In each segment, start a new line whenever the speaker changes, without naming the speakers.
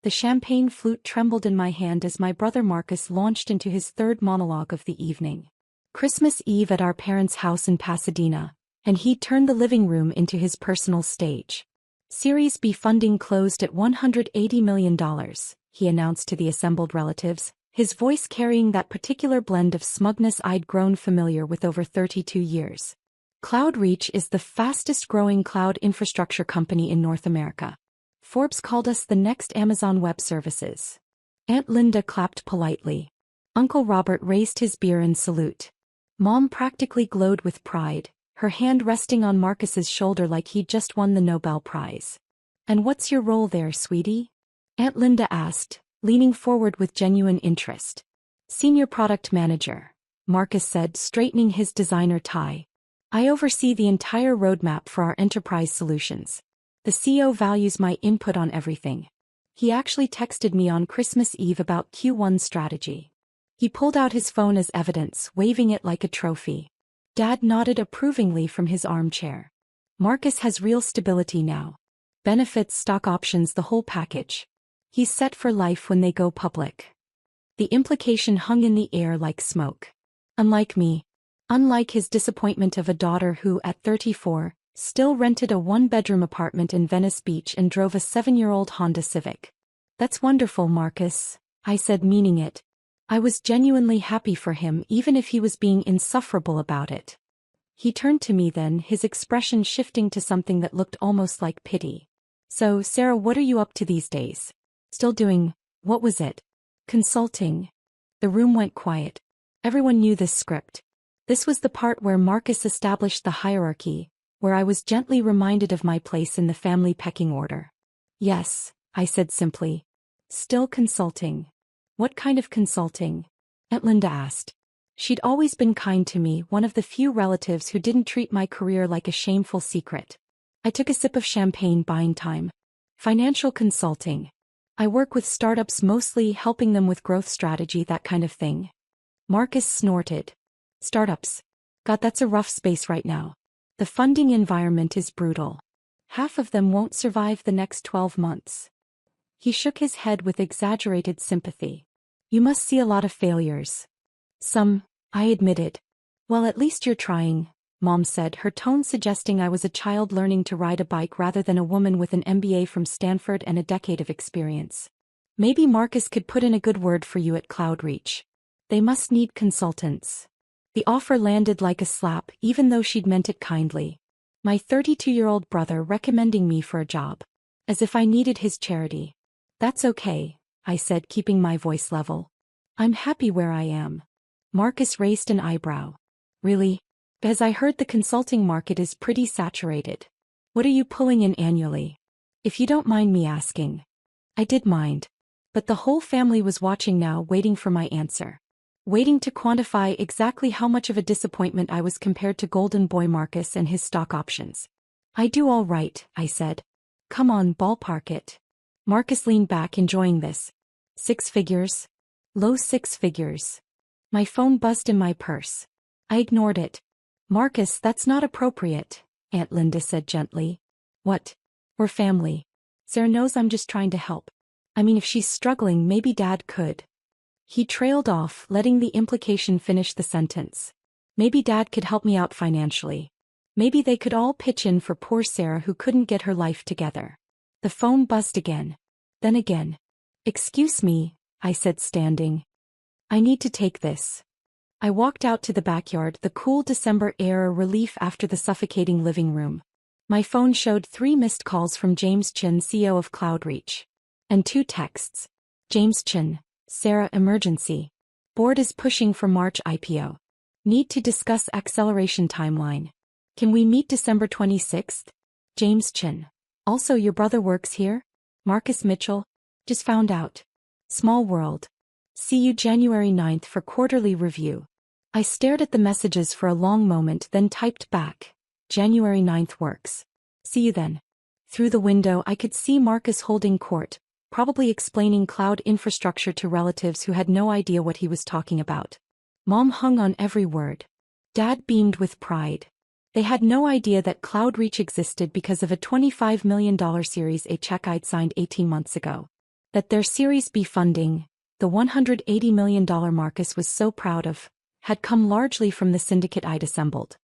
The champagne flute trembled in my hand as my brother Marcus launched into his third monologue of the evening. Christmas Eve at our parents' house in Pasadena, and he'd turned the living room into his personal stage. Series B funding closed at $180 million, he announced to the assembled relatives, his voice carrying that particular blend of smugness I'd grown familiar with over 32 years. CloudReach is the fastest-growing cloud infrastructure company in North America. Forbes called us the next Amazon Web Services. Aunt Linda clapped politely. Uncle Robert raised his beer in salute. Mom practically glowed with pride, her hand resting on Marcus's shoulder like he'd just won the Nobel Prize. "And what's your role there, sweetie?" Aunt Linda asked, leaning forward with genuine interest. "Senior Product Manager," Marcus said, straightening his designer tie. "I oversee the entire roadmap for our enterprise solutions. The CEO values my input on everything. He actually texted me on Christmas Eve about Q1 strategy." He pulled out his phone as evidence, waving it like a trophy. Dad nodded approvingly from his armchair. "Marcus has real stability now. Benefits, stock options, the whole package. He's set for life when they go public." The implication hung in the air like smoke. Unlike me. Unlike his disappointment of a daughter who, at 34, still rented a one-bedroom apartment in Venice Beach and drove a 7-year-old Honda Civic. "That's wonderful, Marcus," I said, meaning it. I was genuinely happy for him even if he was being insufferable about it. He turned to me then, his expression shifting to something that looked almost like pity. "So, Sarah, what are you up to these days? Still doing, what was it? Consulting?" The room went quiet. Everyone knew this script. This was the part where Marcus established the hierarchy, where I was gently reminded of my place in the family pecking order. "Yes," I said simply. "Still consulting." "What kind of consulting?" Aunt Linda asked. She'd always been kind to me, one of the few relatives who didn't treat my career like a shameful secret. I took a sip of champagne, buying time. "Financial consulting. I work with startups, mostly helping them with growth strategy, that kind of thing." Marcus snorted. "Startups. God, that's a rough space right now. The funding environment is brutal. Half of them won't survive the next 12 months. He shook his head with exaggerated sympathy. "You must see a lot of failures." "Some," I admitted. "Well, at least you're trying," Mom said, her tone suggesting I was a child learning to ride a bike rather than a woman with an MBA from Stanford and a decade of experience. "Maybe Marcus could put in a good word for you at CloudReach. They must need consultants." The offer landed like a slap, even though she'd meant it kindly. My 32-year-old brother recommending me for a job. As if I needed his charity. "That's okay," I said, keeping my voice level. "I'm happy where I am." Marcus raised an eyebrow. "Really? Because I heard the consulting market is pretty saturated. What are you pulling in annually? If you don't mind me asking." I did mind. But the whole family was watching now, waiting for my answer. Waiting to quantify exactly how much of a disappointment I was compared to Golden Boy Marcus and his stock options. "I do all right," I said. "Come on, ballpark it." Marcus leaned back, enjoying this. "6 figures? Low 6 figures." My phone buzzed in my purse. I ignored it. "Marcus, that's not appropriate," Aunt Linda said gently. "What? We're family. Sarah knows I'm just trying to help. I mean, if she's struggling, maybe Dad could." He trailed off, letting the implication finish the sentence. Maybe Dad could help me out financially. Maybe they could all pitch in for poor Sarah who couldn't get her life together. The phone buzzed again. Then again. "Excuse me," I said, standing. "I need to take this." I walked out to the backyard, the cool December air a relief after the suffocating living room. My phone showed 3 missed calls from James Chin, CEO of CloudReach. And 2 texts. James Chin, "Sarah, emergency. Board is pushing for March IPO. Need to discuss acceleration timeline. Can we meet December 26th? James Chin. Also, your brother works here? Marcus Mitchell. Just found out. Small world. See you January 9th for quarterly review." I stared at the messages for a long moment, then typed back. "January 9th works. See you then." Through the window I could see Marcus holding court, probably explaining cloud infrastructure to relatives who had no idea what he was talking about. Mom hung on every word. Dad beamed with pride. They had no idea that CloudReach existed because of a $25 million Series A check I'd signed 18 months ago. That their Series B funding, the $180 million Marcus was so proud of, had come largely from the syndicate I'd assembled.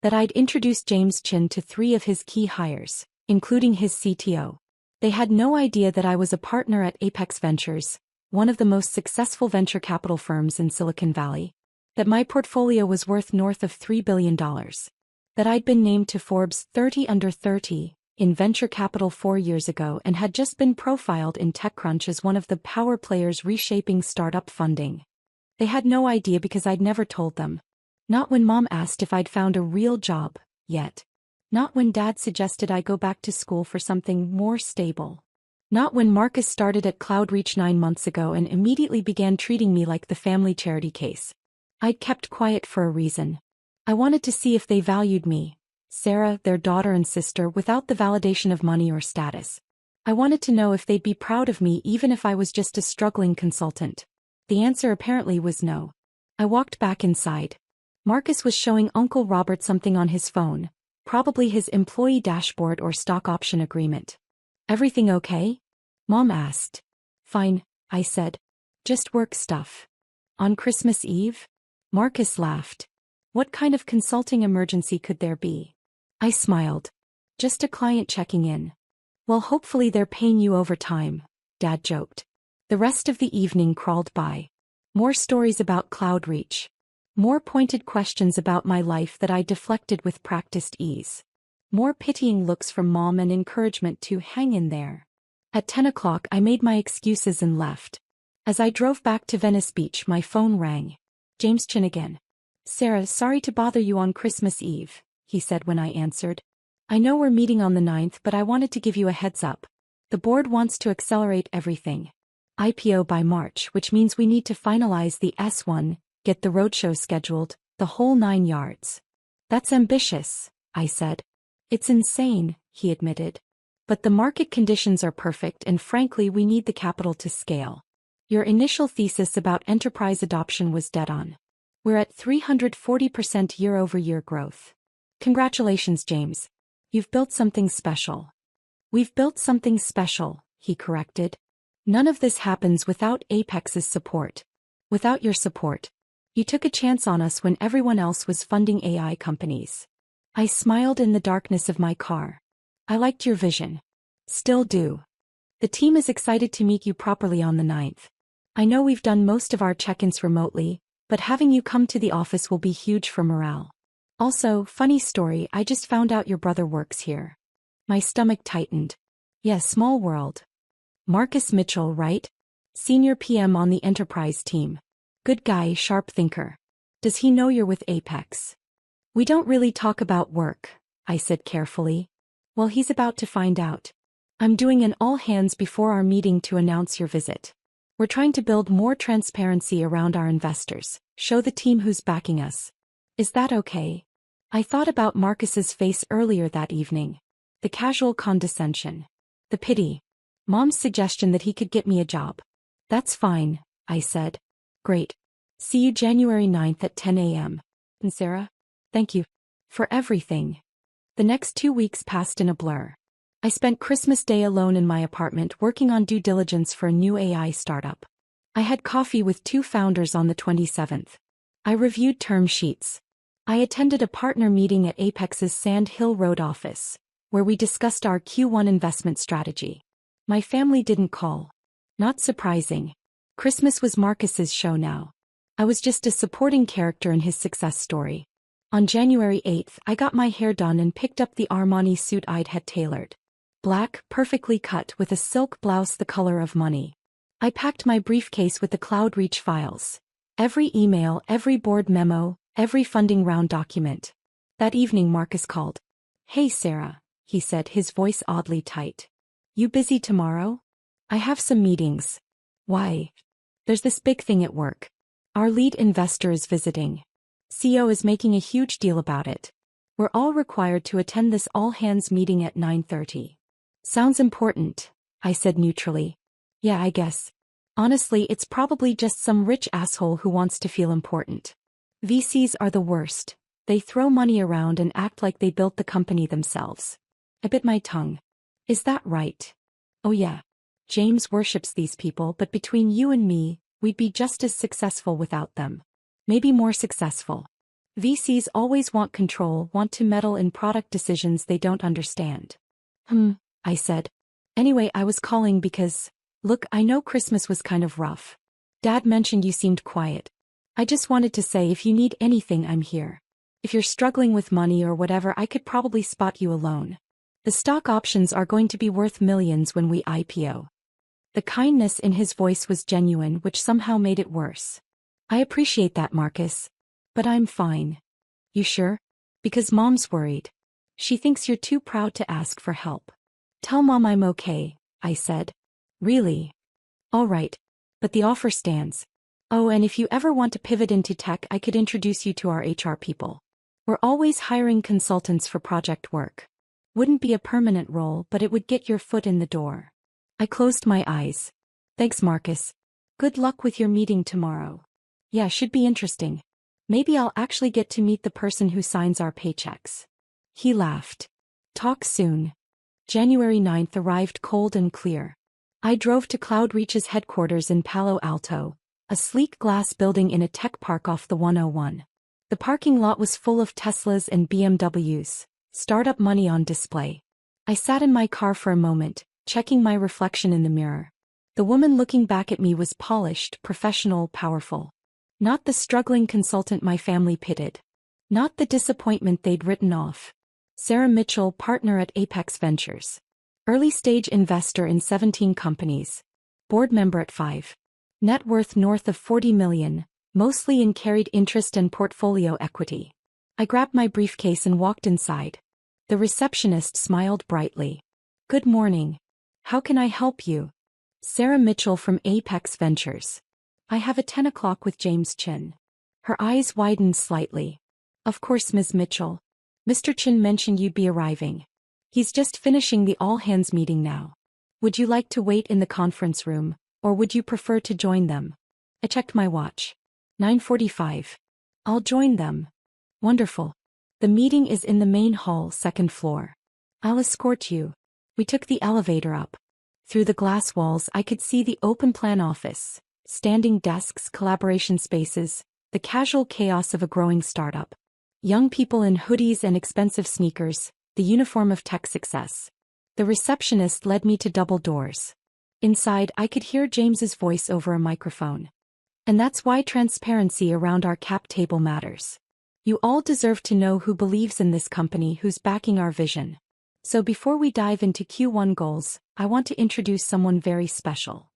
That I'd introduced James Chin to 3 of his key hires, including his CTO. They had no idea that I was a partner at Apex Ventures, one of the most successful venture capital firms in Silicon Valley. That my portfolio was worth north of $3 billion. That I'd been named to Forbes 30 Under 30 in venture capital 4 years ago and had just been profiled in TechCrunch as one of the power players reshaping startup funding. They had no idea because I'd never told them. Not when Mom asked if I'd found a real job, yet. Not when Dad suggested I go back to school for something more stable. Not when Marcus started at CloudReach 9 months ago and immediately began treating me like the family charity case. I'd kept quiet for a reason. I wanted to see if they valued me, Sarah, their daughter and sister, without the validation of money or status. I wanted to know if they'd be proud of me even if I was just a struggling consultant. The answer apparently was no. I walked back inside. Marcus was showing Uncle Robert something on his phone, probably his employee dashboard or stock option agreement. "Everything okay?" Mom asked. "Fine," I said. "Just work stuff." "On Christmas Eve?" Marcus laughed. "What kind of consulting emergency could there be?" I smiled. "Just a client checking in." "Well, hopefully they're paying you overtime," Dad joked. The rest of the evening crawled by. More stories about CloudReach. More pointed questions about my life that I deflected with practiced ease. More pitying looks from Mom and encouragement to hang in there. At 10 o'clock I made my excuses and left. As I drove back to Venice Beach my phone rang. James Chin again. "Sarah, sorry to bother you on Christmas Eve," he said when I answered. "I know we're meeting on the 9th, but I wanted to give you a heads up. The board wants to accelerate everything. IPO by March, which means we need to finalize the S1, get the roadshow scheduled, the whole 9 yards." "That's ambitious," I said. "It's insane," he admitted. "But the market conditions are perfect and frankly we need the capital to scale. Your initial thesis about enterprise adoption was dead on. We're at 340% year-over-year growth. Congratulations, James. You've built something special." "We've built something special," he corrected. "None of this happens without Apex's support. Without your support. You took a chance on us when everyone else was funding AI companies." I smiled in the darkness of my car. "I liked your vision. Still do. The team is excited to meet you properly on the 9th. I know we've done most of our check-ins remotely, but having you come to the office will be huge for morale. Also, funny story, I just found out your brother works here." My stomach tightened. "Yeah, small world. Marcus Mitchell, right? Senior PM on the enterprise team. Good guy, sharp thinker. Does he know you're with Apex?" "We don't really talk about work," I said carefully. "Well, he's about to find out. I'm doing an all-hands before our meeting to announce your visit. We're trying to build more transparency around our investors, show the team who's backing us. Is that okay?" I thought about Marcus's face earlier that evening. The casual condescension. The pity. Mom's suggestion that he could get me a job. "That's fine," I said. "Great. See you January 9th at 10 a.m. And Sarah? Thank you. For everything." The next 2 weeks passed in a blur. I spent Christmas Day alone in my apartment working on due diligence for a new AI startup. I had coffee with 2 founders on the 27th. I reviewed term sheets. I attended a partner meeting at Apex's Sand Hill Road office, where we discussed our Q1 investment strategy. My family didn't call. Not surprising. Christmas was Marcus's show now. I was just a supporting character in his success story. On January 8th, I got my hair done and picked up the Armani suit I'd had tailored. Black, perfectly cut with a silk blouse the color of money. I packed my briefcase with the CloudReach files. Every email, every board memo, every funding round document. That evening Marcus called. "Hey Sarah," he said, his voice oddly tight. "You busy tomorrow?" "I have some meetings." "Why?" "There's this big thing at work. Our lead investor is visiting. CEO is making a huge deal about it. We're all required to attend this all-hands meeting at 9:30. "Sounds important," I said neutrally. "Yeah, I guess. Honestly, it's probably just some rich asshole who wants to feel important. VCs are the worst. They throw money around and act like they built the company themselves." I bit my tongue. "Is that right?" "Oh yeah. James worships these people, but between you and me, we'd be just as successful without them. Maybe more successful. VCs always want control, want to meddle in product decisions they don't understand. I said. Anyway, I was calling because, look, I know Christmas was kind of rough. Dad mentioned you seemed quiet. I just wanted to say if you need anything, I'm here. If you're struggling with money or whatever, I could probably spot you a loan. The stock options are going to be worth millions when we IPO. The kindness in his voice was genuine, which somehow made it worse. I appreciate that, Marcus. But I'm fine. You sure? Because Mom's worried. She thinks you're too proud to ask for help. Tell Mom I'm okay, I said. Really? All right. But the offer stands. Oh, and if you ever want to pivot into tech, I could introduce you to our HR people. We're always hiring consultants for project work. Wouldn't be a permanent role, but it would get your foot in the door. I closed my eyes. Thanks, Marcus. Good luck with your meeting tomorrow. Yeah, should be interesting. Maybe I'll actually get to meet the person who signs our paychecks. He laughed. Talk soon. January 9th arrived cold and clear. I drove to Cloudreach's headquarters in Palo Alto, a sleek glass building in a tech park off the 101. The parking lot was full of Teslas and BMWs, startup money on display. I sat in my car for a moment, checking my reflection in the mirror. The woman looking back at me was polished, professional, powerful. Not the struggling consultant my family pitied. Not the disappointment they'd written off. Sarah Mitchell, partner at Apex Ventures. Early-stage investor in 17 companies. Board member at 5. Net worth north of 40 million, mostly in carried interest and portfolio equity. I grabbed my briefcase and walked inside. The receptionist smiled brightly. Good morning. How can I help you? Sarah Mitchell from Apex Ventures. I have a 10 o'clock with James Chin. Her eyes widened slightly. Of course, Ms. Mitchell. Mr. Chin mentioned you'd be arriving. He's just finishing the all-hands meeting now. Would you like to wait in the conference room, or would you prefer to join them? I checked my watch. 9:45. I'll join them. Wonderful. The meeting is in the main hall, second floor. I'll escort you. We took the elevator up. Through the glass walls I could see the open-plan office, standing desks, collaboration spaces, the casual chaos of a growing startup. Young people in hoodies and expensive sneakers, the uniform of tech success. The receptionist led me to double doors. Inside I could hear James's voice over a microphone. And that's why transparency around our cap table matters. You all deserve to know who believes in this company, who's backing our vision. So before we dive into Q1 goals, I want to introduce someone very special.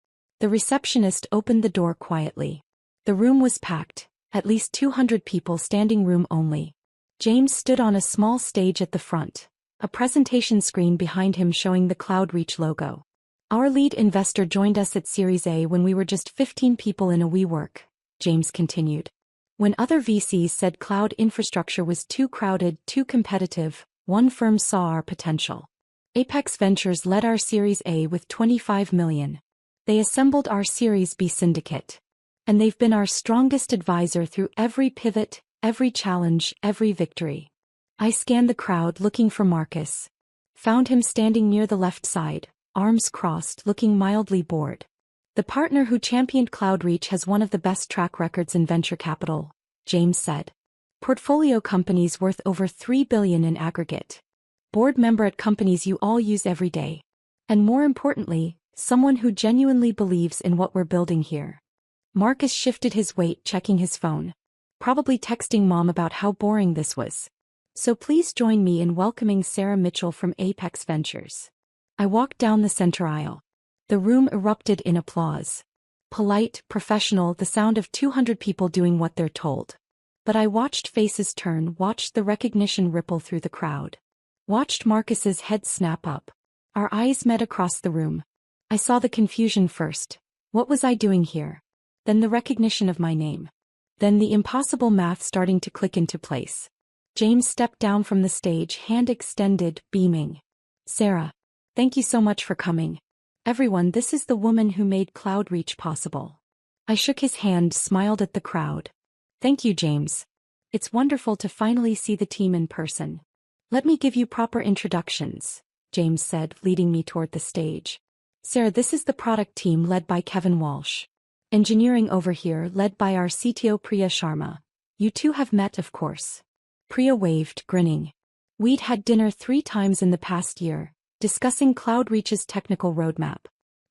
The receptionist opened the door quietly. The room was packed, at least 200 people, standing room only. James stood on a small stage at the front, a presentation screen behind him showing the Cloudreach logo. Our lead investor joined us at Series A when we were just 15 people in a WeWork, James continued. When other VCs said cloud infrastructure was too crowded, too competitive, one firm saw our potential. Apex Ventures led our Series A with 25 million. They assembled our Series B syndicate. And they've been our strongest advisor through every pivot, every challenge, every victory. I scanned the crowd looking for Marcus. Found him standing near the left side, arms crossed, looking mildly bored. The partner who championed Cloudreach has one of the best track records in venture capital, James said. Portfolio companies worth over $3 billion in aggregate. Board member at companies you all use every day. And more importantly, someone who genuinely believes in what we're building here. Marcus shifted his weight, checking his phone. Probably texting Mom about how boring this was. So please join me in welcoming Sarah Mitchell from Apex Ventures. I walked down the center aisle. The room erupted in applause. Polite, professional, the sound of 200 people doing what they're told. But I watched faces turn, watched the recognition ripple through the crowd. Watched Marcus's head snap up. Our eyes met across the room. I saw the confusion first. What was I doing here? Then the recognition of my name. Then the impossible math starting to click into place. James stepped down from the stage, hand extended, beaming. Sarah. Thank you so much for coming. Everyone, this is the woman who made Cloudreach possible. I shook his hand, smiled at the crowd. Thank you, James. It's wonderful to finally see the team in person. Let me give you proper introductions, James said, leading me toward the stage. Sarah, this is the product team led by Kevin Walsh. Engineering over here led by our CTO Priya Sharma. You two have met, of course. Priya waved, grinning. We'd had dinner 3 times in the past year, discussing CloudReach's technical roadmap.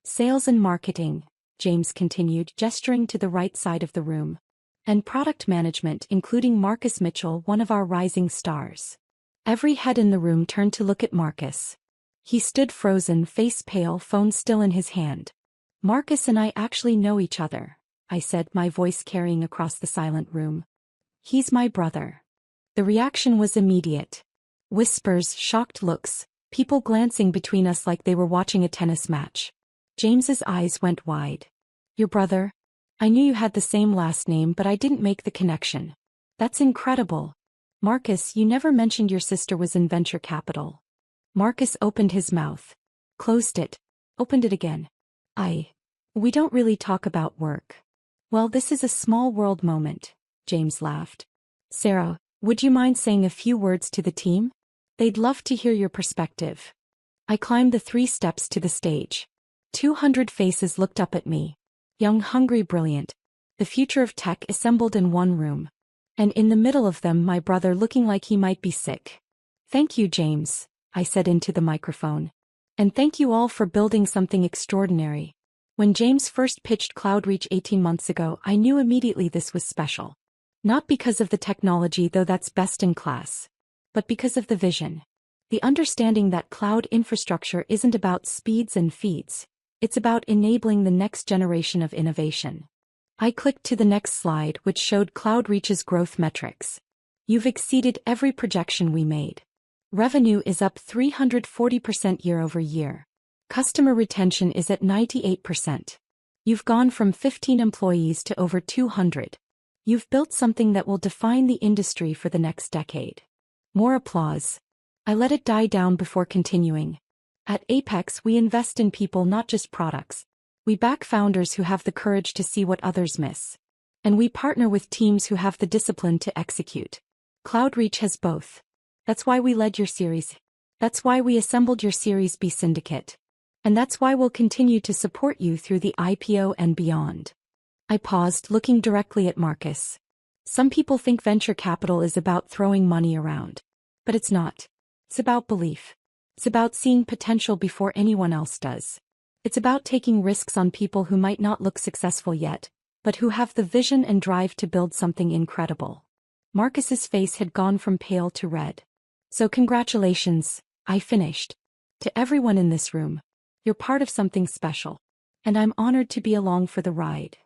Sales and marketing, James continued, gesturing to the right side of the room. And product management, including Marcus Mitchell, one of our rising stars. Every head in the room turned to look at Marcus. He stood frozen, face pale, phone still in his hand. Marcus and I actually know each other, I said, my voice carrying across the silent room. He's my brother. The reaction was immediate. Whispers, shocked looks, people glancing between us like they were watching a tennis match. James's eyes went wide. Your brother? I knew you had the same last name, but I didn't make the connection. That's incredible. Marcus, you never mentioned your sister was in venture capital. Marcus opened his mouth. Closed it. Opened it again. We don't really talk about work. Well, this is a small world moment, James laughed. Sarah, would you mind saying a few words to the team? They'd love to hear your perspective. I climbed the 3 steps to the stage. 200 faces looked up at me. Young, hungry, brilliant. The future of tech assembled in one room. And in the middle of them, my brother looking like he might be sick. Thank you, James, I said into the microphone. And thank you all for building something extraordinary. When James first pitched CloudReach 18 months ago, I knew immediately this was special. Not because of the technology, though that's best in class, but because of the vision. The understanding that cloud infrastructure isn't about speeds and feeds. It's about enabling the next generation of innovation. I clicked to the next slide, which showed CloudReach's growth metrics. You've exceeded every projection we made. Revenue is up 340% year over year. Customer retention is at 98%. You've gone from 15 employees to over 200. You've built something that will define the industry for the next decade. More applause. I let it die down before continuing. At Apex, we invest in people, not just products. We back founders who have the courage to see what others miss. And we partner with teams who have the discipline to execute. CloudReach has both. That's why we led your series. That's why we assembled your Series B syndicate. And that's why we'll continue to support you through the IPO and beyond. I paused, looking directly at Marcus. Some people think venture capital is about throwing money around. But it's not. It's about belief. It's about seeing potential before anyone else does. It's about taking risks on people who might not look successful yet, but who have the vision and drive to build something incredible. Marcus's face had gone from pale to red. So congratulations, I finished. To everyone in this room. You're part of something special. And I'm honored to be along for the ride.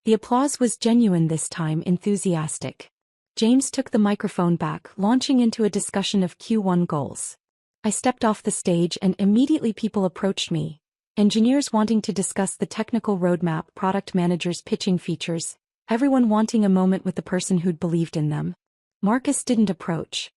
The applause was genuine this time, enthusiastic. James took the microphone back, launching into a discussion of Q1 goals. I stepped off the stage and immediately people approached me. Engineers wanting to discuss the technical roadmap, product managers pitching features, everyone wanting a moment with the person who'd believed in them. Marcus didn't approach.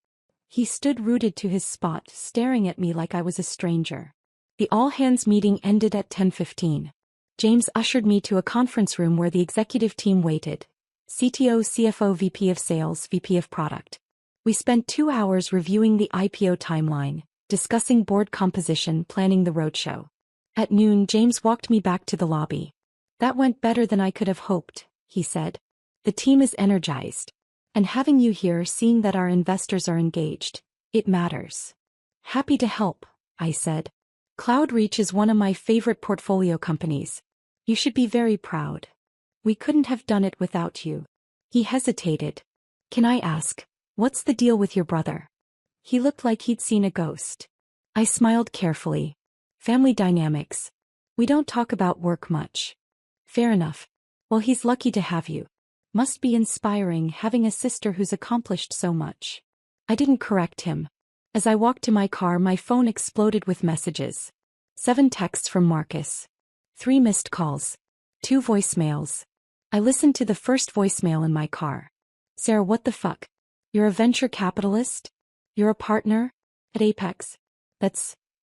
He stood rooted to his spot, staring at me like I was a stranger. The all-hands meeting ended at 10:15. James ushered me to a conference room where the executive team waited. CTO, CFO, VP of Sales, VP of Product. We spent 2 hours reviewing the IPO timeline, discussing board composition, planning the roadshow. At noon, James walked me back to the lobby. That went better than I could have hoped, he said. The team is energized. And having you here, seeing that our investors are engaged, it matters. Happy to help, I said. CloudReach is one of my favorite portfolio companies. You should be very proud. We couldn't have done it without you. He hesitated. Can I ask, what's the deal with your brother? He looked like he'd seen a ghost. I smiled carefully. Family dynamics. We don't talk about work much. Fair enough. Well, he's lucky to have you. Must be inspiring having a sister who's accomplished so much. I didn't correct him. As I walked to my car, my phone exploded with messages. 7 texts from Marcus. 3 missed calls. 2 voicemails. I listened to the first voicemail in my car. Sarah, what the fuck? You're a venture capitalist? You're a partner? At Apex?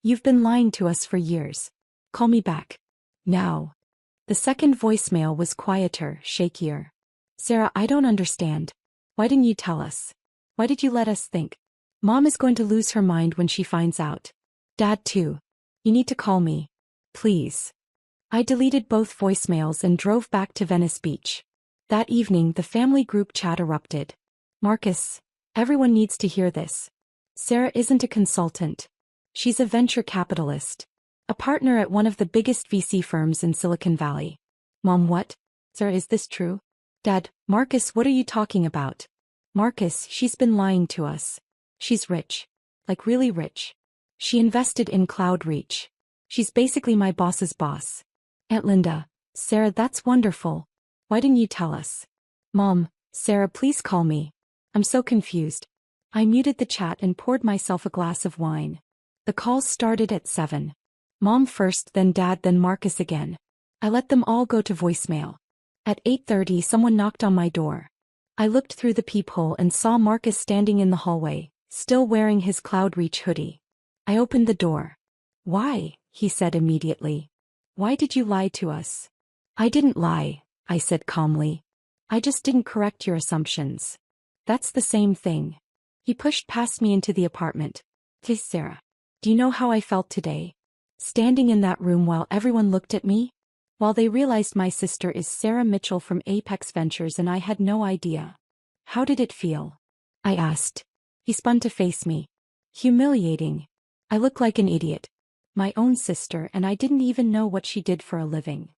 You've been lying to us for years. Call me back. Now. The second voicemail was quieter, shakier. Sarah, I don't understand. Why didn't you tell us? Why did you let us think? Mom is going to lose her mind when she finds out. Dad too. You need to call me. Please. I deleted both voicemails and drove back to Venice Beach. That evening, the family group chat erupted. Marcus, everyone needs to hear this. Sarah isn't a consultant. She's a venture capitalist. A partner at one of the biggest VC firms in Silicon Valley. Mom, what? Sarah, is this true? Dad, Marcus, what are you talking about? Marcus, she's been lying to us. She's rich. Like really rich. She invested in Cloudreach. She's basically my boss's boss. Aunt Linda, Sarah, that's wonderful. Why didn't you tell us? Mom, Sarah, please call me. I'm so confused. I muted the chat and poured myself a glass of wine. The calls started at 7. Mom first, then Dad, then Marcus again. I let them all go to voicemail. At 8:30, someone knocked on my door. I looked through the peephole and saw Marcus standing in the hallway, still wearing his Cloudreach hoodie. I opened the door. Why? He said immediately. Why did you lie to us? I didn't lie, I said calmly. I just didn't correct your assumptions. That's the same thing. He pushed past me into the apartment. Hey, Sarah. Do you know how I felt today? Standing in that room while everyone looked at me? While they realized my sister is Sarah Mitchell from Apex Ventures and I had no idea. How did it feel? I asked. He spun to face me. Humiliating. I look like an idiot. My own sister, and I didn't even know what she did for a living.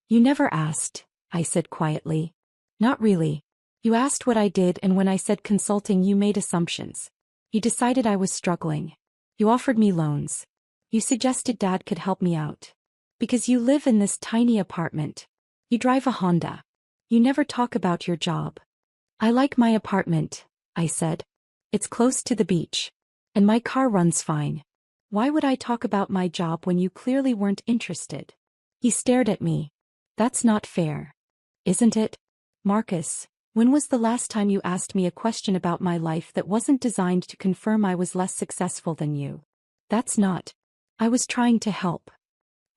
You never asked, I said quietly. Not really. You asked what I did, and when I said consulting, you made assumptions. You decided I was struggling. You offered me loans. You suggested Dad could help me out. Because you live in this tiny apartment. You drive a Honda. You never talk about your job. I like my apartment, I said. It's close to the beach. And my car runs fine. Why would I talk about my job when you clearly weren't interested? He stared at me. That's not fair. Isn't it? Marcus, when was the last time you asked me a question about my life that wasn't designed to confirm I was less successful than you? That's not. I was trying to help.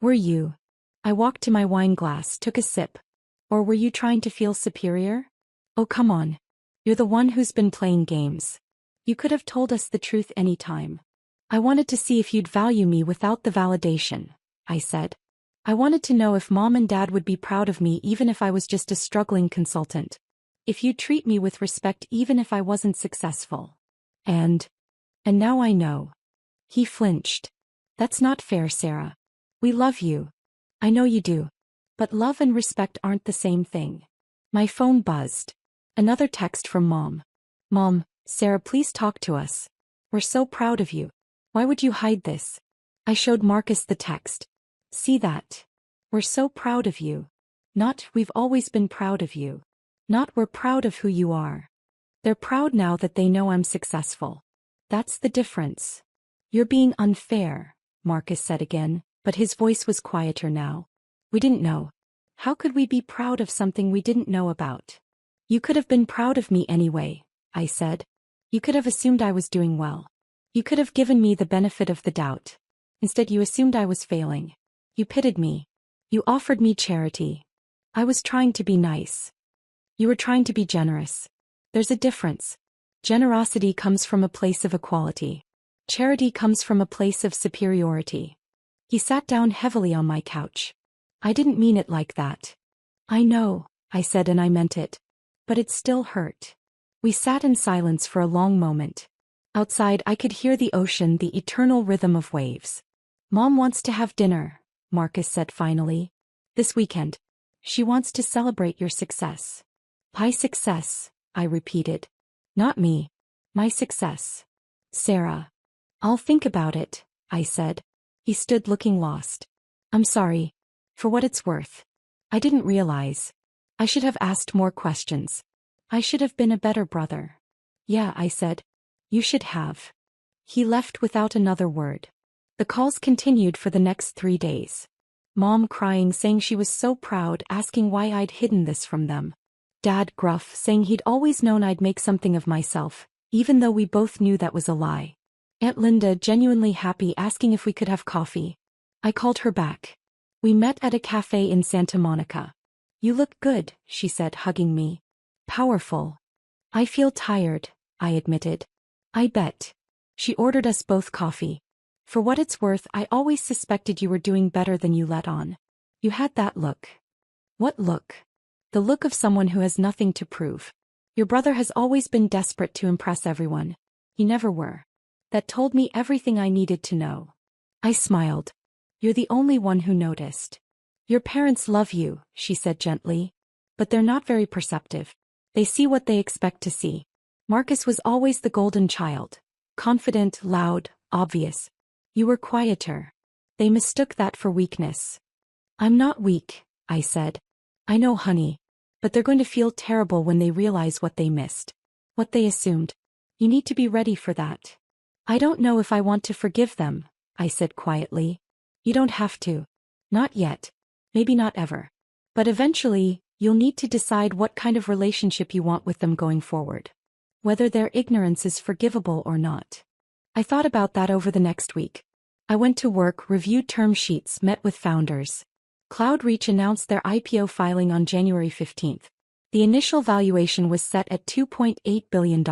Were you? I walked to my wine glass, took a sip. Or were you trying to feel superior? Oh, come on. You're the one who's been playing games. You could have told us the truth any time. I wanted to see if you'd value me without the validation, I said. I wanted to know if Mom and Dad would be proud of me even if I was just a struggling consultant. If you'd treat me with respect even if I wasn't successful. And now I know. He flinched. That's not fair, Sarah. We love you. I know you do. But love and respect aren't the same thing. My phone buzzed. Another text from Mom. Mom, Sarah, please talk to us. We're so proud of you. Why would you hide this? I showed Marcus the text. See that? We're so proud of you. Not, we've always been proud of you. Not, we're proud of who you are. They're proud now that they know I'm successful. That's the difference. You're being unfair, Marcus said again, but his voice was quieter now. We didn't know. How could we be proud of something we didn't know about? You could have been proud of me anyway, I said. You could have assumed I was doing well. You could have given me the benefit of the doubt. Instead, you assumed I was failing. You pitied me. You offered me charity. I was trying to be nice. You were trying to be generous. There's a difference. Generosity comes from a place of equality. Charity comes from a place of superiority. He sat down heavily on my couch. I didn't mean it like that. I know, I said, and I meant it. But it still hurt. We sat in silence for a long moment. Outside, I could hear the ocean, the eternal rhythm of waves. Mom wants to have dinner, Marcus said finally. This weekend. She wants to celebrate your success. My success, I repeated. Not me. My success. Sarah. I'll think about it, I said. He stood looking lost. I'm sorry. For what it's worth. I didn't realize. I should have asked more questions. I should have been a better brother. Yeah, I said. You should have. He left without another word. The calls continued for the next 3 days. Mom crying, saying she was so proud, asking why I'd hidden this from them. Dad gruff, saying he'd always known I'd make something of myself, even though we both knew that was a lie. Aunt Linda genuinely happy, asking if we could have coffee. I called her back. We met at a cafe in Santa Monica. You look good, she said, hugging me. Powerful. I feel tired, I admitted. I bet. She ordered us both coffee. For what it's worth, I always suspected you were doing better than you let on. You had that look. What look? The look of someone who has nothing to prove. Your brother has always been desperate to impress everyone. You never were. That told me everything I needed to know. I smiled. You're the only one who noticed. Your parents love you, she said gently. But they're not very perceptive. They see what they expect to see. Marcus was always the golden child. Confident, loud, obvious. You were quieter. They mistook that for weakness. I'm not weak, I said. I know, honey. But they're going to feel terrible when they realize what they missed. What they assumed. You need to be ready for that. I don't know if I want to forgive them, I said quietly. You don't have to. Not yet. Maybe not ever. But eventually, you'll need to decide what kind of relationship you want with them going forward. Whether their ignorance is forgivable or not. I thought about that over the next week. I went to work, reviewed term sheets, met with founders. CloudReach announced their IPO filing on January 15th. The initial valuation was set at $2.8 billion.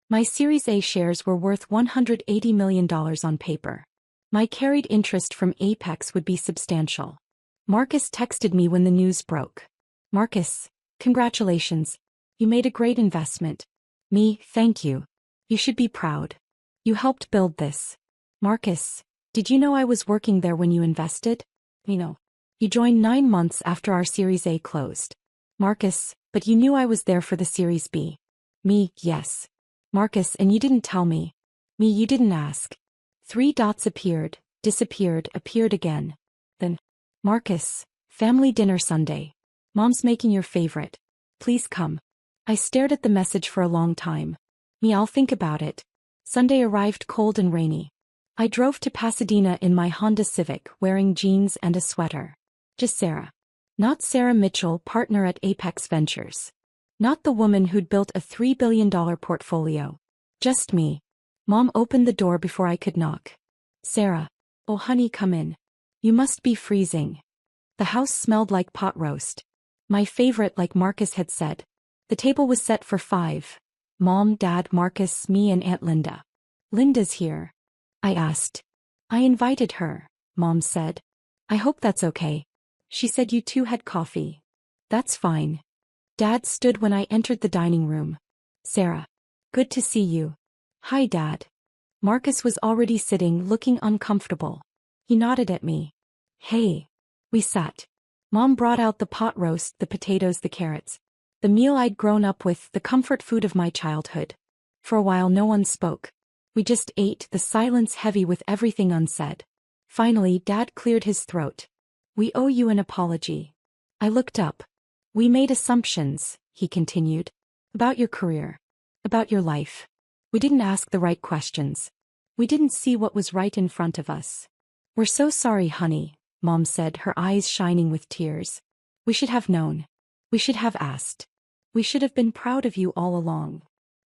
My Series A shares were worth $180 million on paper. My carried interest from Apex would be substantial. Marcus texted me when the news broke. Marcus, congratulations. You made a great investment. Me, thank you. You should be proud. You helped build this. Marcus, did you know I was working there when you invested? You joined 9 months after our Series A closed. Marcus, but you knew I was there for the Series B. Me, yes. Marcus, and you didn't tell me. Me, you didn't ask. 3 dots appeared, disappeared, appeared again. Then, Marcus, family dinner Sunday. Mom's making your favorite. Please come. I stared at the message for a long time. Me, I'll think about it. Sunday arrived cold and rainy. I drove to Pasadena in my Honda Civic wearing jeans and a sweater. Just Sarah. Not Sarah Mitchell, partner at Apex Ventures. Not the woman who'd built a $3 billion portfolio. Just me. Mom opened the door before I could knock. Sarah. Oh honey, come in. You must be freezing. The house smelled like pot roast. My favorite, like Marcus had said. The table was set for 5. Mom, Dad, Marcus, me and Aunt Linda. Linda's here. I asked. I invited her, Mom said. I hope that's okay. She said you two had coffee. That's fine. Dad stood when I entered the dining room. Sarah. Good to see you. Hi, Dad. Marcus was already sitting, looking uncomfortable. He nodded at me. Hey. We sat. Mom brought out the pot roast, the potatoes, the carrots. The meal I'd grown up with, the comfort food of my childhood. For a while no one spoke. We just ate, the silence heavy with everything unsaid. Finally, Dad cleared his throat. We owe you an apology. I looked up. We made assumptions, he continued. About your career. About your life. We didn't ask the right questions. We didn't see what was right in front of us. We're so sorry, honey, Mom said, her eyes shining with tears. We should have known. We should have asked. We should have been proud of you all along.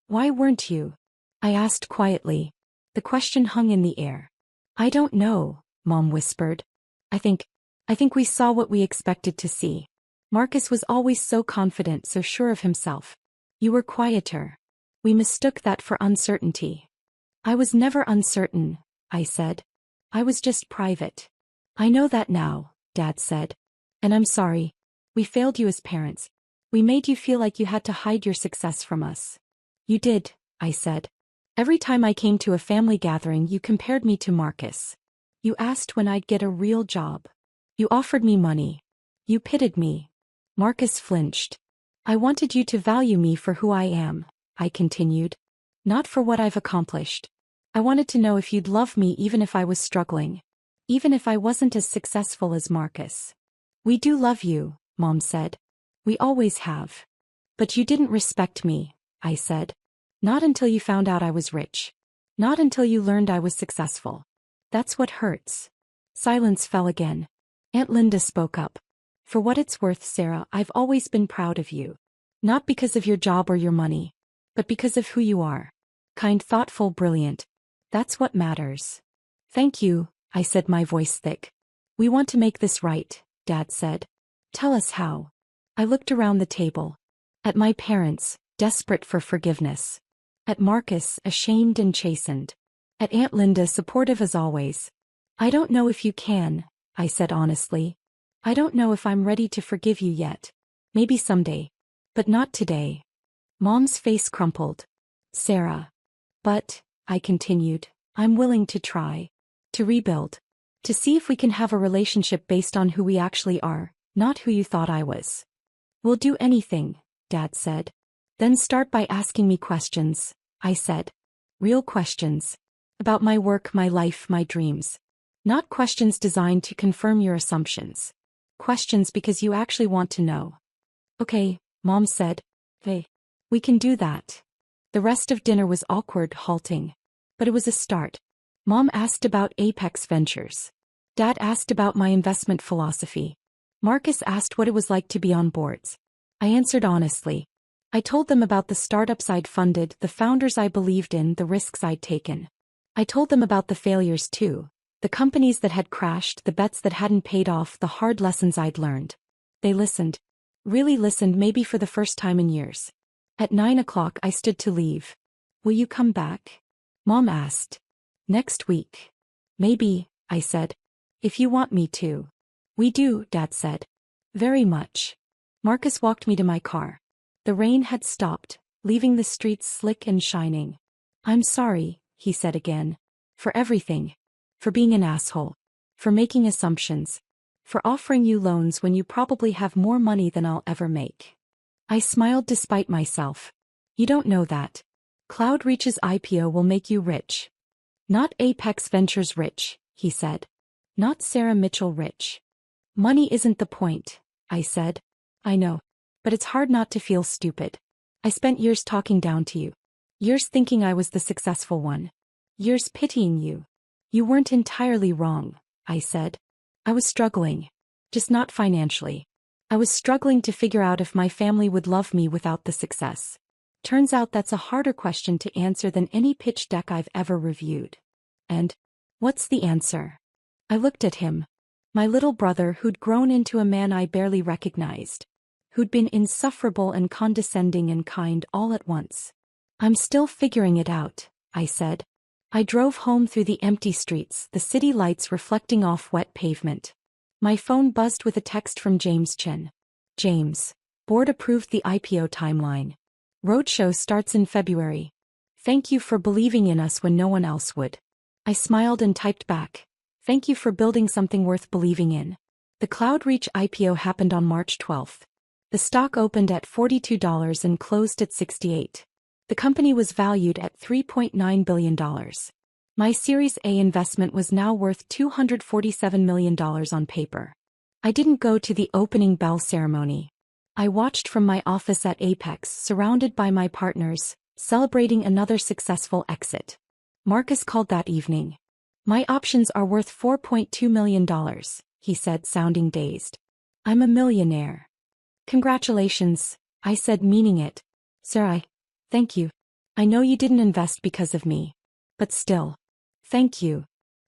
Why weren't you? I asked quietly. The question hung in the air. I don't know, Mom whispered. I think we saw what we expected to see. Marcus was always so confident, so sure of himself. You were quieter. We mistook that for uncertainty. I was never uncertain, I said. I was just private. I know that now, Dad said. And I'm sorry. We failed you as parents. We made you feel like you had to hide your success from us. You did, I said. Every time I came to a family gathering, you compared me to Marcus. You asked when I'd get a real job. You offered me money. You pitted me. Marcus flinched. I wanted you to value me for who I am, I continued. Not for what I've accomplished. I wanted to know if you'd love me even if I was struggling. Even if I wasn't as successful as Marcus. We do love you, Mom said. We always have. But you didn't respect me, I said. Not until you found out I was rich. Not until you learned I was successful. That's what hurts. Silence fell again. Aunt Linda spoke up. For what it's worth, Sarah, I've always been proud of you. Not because of your job or your money. But because of who you are. Kind, thoughtful, brilliant. That's what matters. Thank you, I said, my voice thick. We want to make this right, Dad said. Tell us how. I looked around the table. At my parents, desperate for forgiveness. At Marcus, ashamed and chastened. At Aunt Linda, supportive as always. I don't know if you can, I said honestly. I don't know if I'm ready to forgive you yet. Maybe someday. But not today. Mom's face crumpled. Sarah. But, I continued, I'm willing to try. To rebuild. To see if we can have a relationship based on who we actually are, not who you thought I was. We'll do anything, Dad said. Then start by asking me questions, I said. Real questions. About my work, my life, my dreams. Not questions designed to confirm your assumptions. Questions because you actually want to know. Okay, Mom said. Hey. We can do that. The rest of dinner was awkward, halting. But it was a start. Mom asked about Apex Ventures. Dad asked about my investment philosophy. Marcus asked what it was like to be on boards. I answered honestly. I told them about the startups I'd funded, the founders I believed in, the risks I'd taken. I told them about the failures too. The companies that had crashed, the bets that hadn't paid off, the hard lessons I'd learned. They listened. Really listened, maybe for the first time in years. At 9 o'clock I stood to leave. Will you come back? Mom asked. Next week. Maybe, I said. If you want me to. We do, Dad said. Very much. Marcus walked me to my car. The rain had stopped, leaving the streets slick and shining. I'm sorry, he said again. For everything. For being an asshole. For making assumptions. For offering you loans when you probably have more money than I'll ever make. I smiled despite myself. You don't know that. Cloudreach's IPO will make you rich. Not Apex Ventures rich, he said. Not Sarah Mitchell rich. Money isn't the point, I said. I know. But it's hard not to feel stupid. I spent years talking down to you. Years thinking I was the successful one. Years pitying you. You weren't entirely wrong, I said. I was struggling. Just not financially. I was struggling to figure out if my family would love me without the success. Turns out that's a harder question to answer than any pitch deck I've ever reviewed. And, what's the answer? I looked at him. My little brother who'd grown into a man I barely recognized. Who'd been insufferable and condescending and kind all at once. I'm still figuring it out, I said. I drove home through the empty streets, the city lights reflecting off wet pavement. My phone buzzed with a text from James Chen. James. Board approved the IPO timeline. Roadshow starts in February. Thank you for believing in us when no one else would. I smiled and typed back. Thank you for building something worth believing in. The Cloudreach IPO happened on March 12th. The stock opened at $42 and closed at $68. The company was valued at $3.9 billion. My Series A investment was now worth $247 million on paper. I didn't go to the opening bell ceremony. I watched from my office at Apex, surrounded by my partners, celebrating another successful exit. Marcus called that evening. My options are worth $4.2 million, he said, sounding dazed. I'm a millionaire. Congratulations, I said, meaning it. Sir, thank you. I know you didn't invest because of me. But still. Thank you.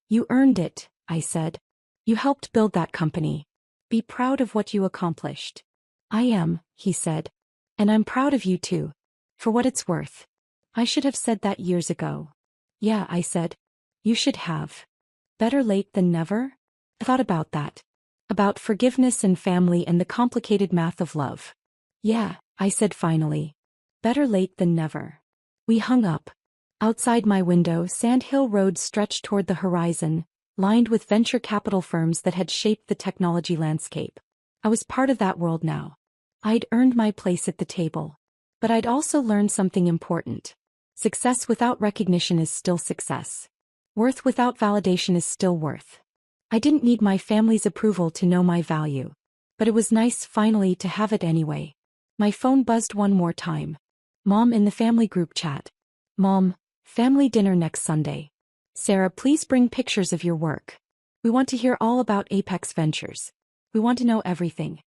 You earned it, I said. You helped build that company. Be proud of what you accomplished. I am, he said. And I'm proud of you too. For what it's worth. I should have said that years ago. Yeah, I said. You should have. Better late than never? I thought about that. About forgiveness and family and the complicated math of love. Yeah, I said finally. Better late than never. We hung up. Outside my window, Sand Hill Road stretched toward the horizon, lined with venture capital firms that had shaped the technology landscape. I was part of that world now. I'd earned my place at the table. But I'd also learned something important. Success without recognition is still success. Worth without validation is still worth. I didn't need my family's approval to know my value. But it was nice finally to have it anyway. My phone buzzed one more time. Mom in the family group chat. Mom, family dinner next Sunday. Sarah, please bring pictures of your work. We want to hear all about Apex Ventures. We want to know everything.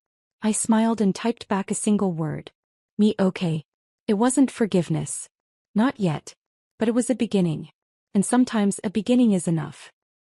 I smiled and typed back a single word. Me okay. It wasn't forgiveness. Not yet. But it was a beginning. And sometimes a beginning is enough.